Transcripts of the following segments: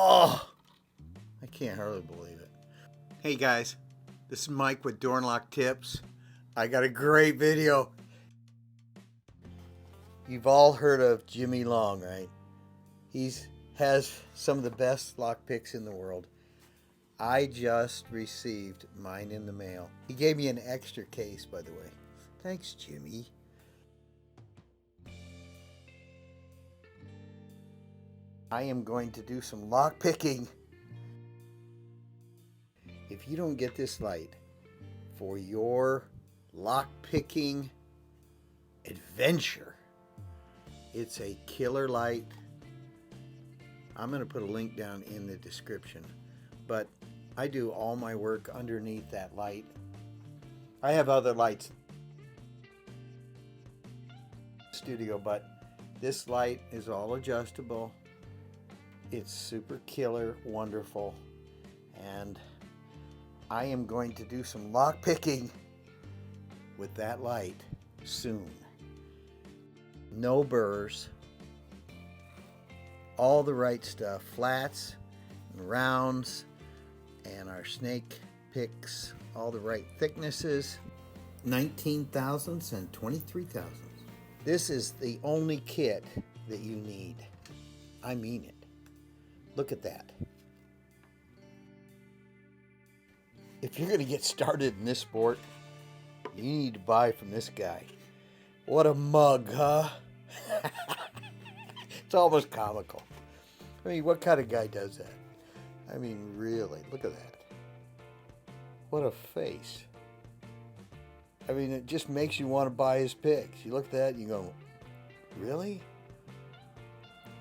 Oh, I can't hardly believe it. Hey guys, this is Mike with Door and Lock Tips. I got a great video. You've all heard of JimyLonga, right? He has some of the best lockpicks in the world. I just received mine in the mail. He gave me an extra case, by the way. Thanks, Jimmy. I am going to do some lock picking. If you don't get this light for your lock picking adventure, it's a killer light. I'm going to put a link down in the description, but I do all my work underneath that light. I have other lights in the studio, but this light is all adjustable. It's super killer, wonderful, and I am going to do some lock picking with that light soon. No burrs, all the right stuff, flats and rounds, and our snake picks, all the right thicknesses, 19 thousandths and 23 thousandths. This is the only kit that you need. I mean it. Look at that. If you're going to get started in this sport, you need to buy from this guy. What a mug, huh? It's almost comical. I mean, what kind of guy does that? I mean, really, look at that. What a face. I mean, it just makes you want to buy his picks. You look at that and you go, really?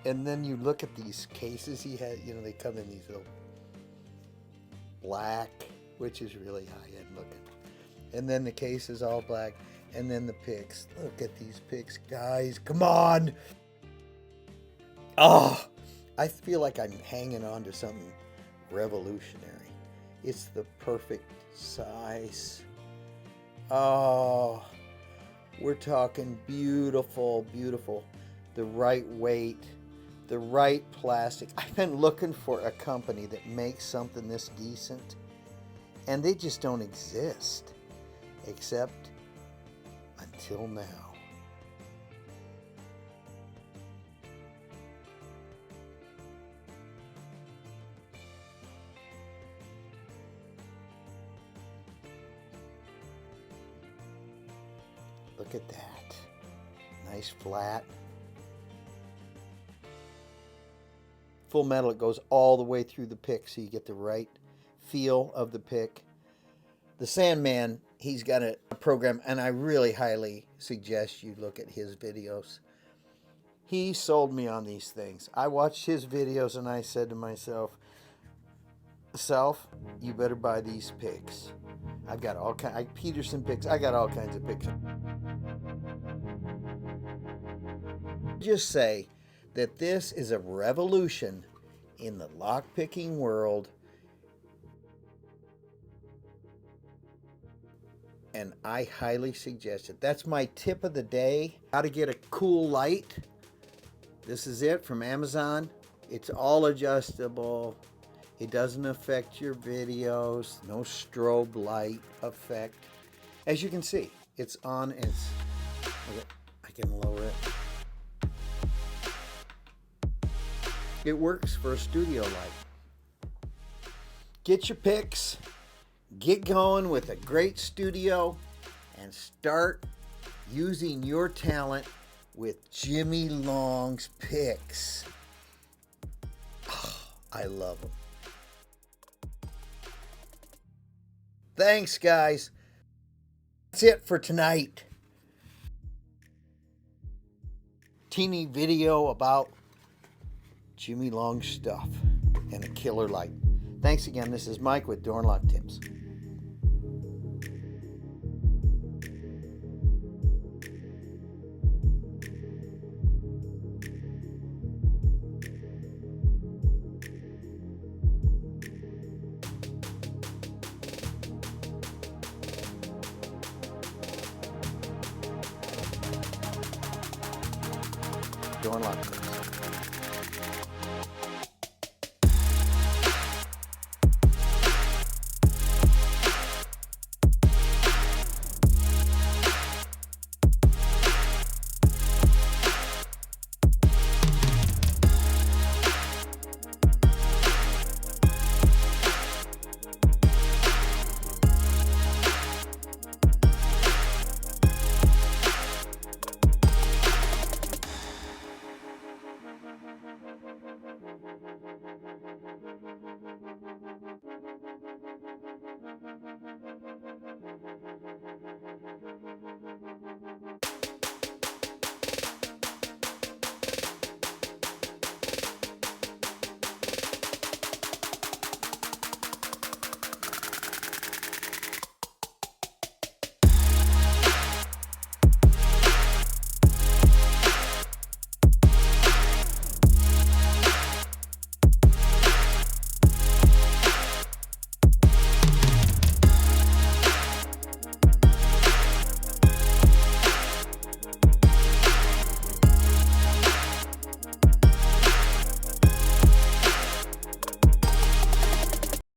And then you look at these cases he had, you know, they come in these little black, which is really high-end looking. And then the case is all black. And then the picks. Look at these picks, guys. Come on. Oh, I feel like I'm hanging on to something revolutionary. It's the perfect size. Oh, we're talking beautiful, beautiful. The right weight, the right plastic. I've been looking for a company that makes something this decent, and they just don't exist, except until now. Look at that. Nice flat. Full metal, it goes all the way through the pick so you get the right feel of the pick. The Sandman, he's got a program, and I really highly suggest you look at his videos. He sold me on these things. I watched his videos and I said to myself, you better buy these picks. I've got all kinds, Peterson picks, I got all kinds of picks. Just say that this is a revolution in the lockpicking world, and I highly suggest it. That's my tip of the day. How to get a cool light. This is it from Amazon. It's all adjustable. It doesn't affect your videos. No strobe light effect. As you can see, it's on. I can lower it. It works for a studio light. Get your picks, get going with a great studio, and start using your talent with JimyLongs picks. Oh, I love them. Thanks, guys. That's it for tonight. Teeny video about JimyLongs stuff and a killer light. Thanks again. This is Mike with Door and Lock Tips. Door and Lock Tips.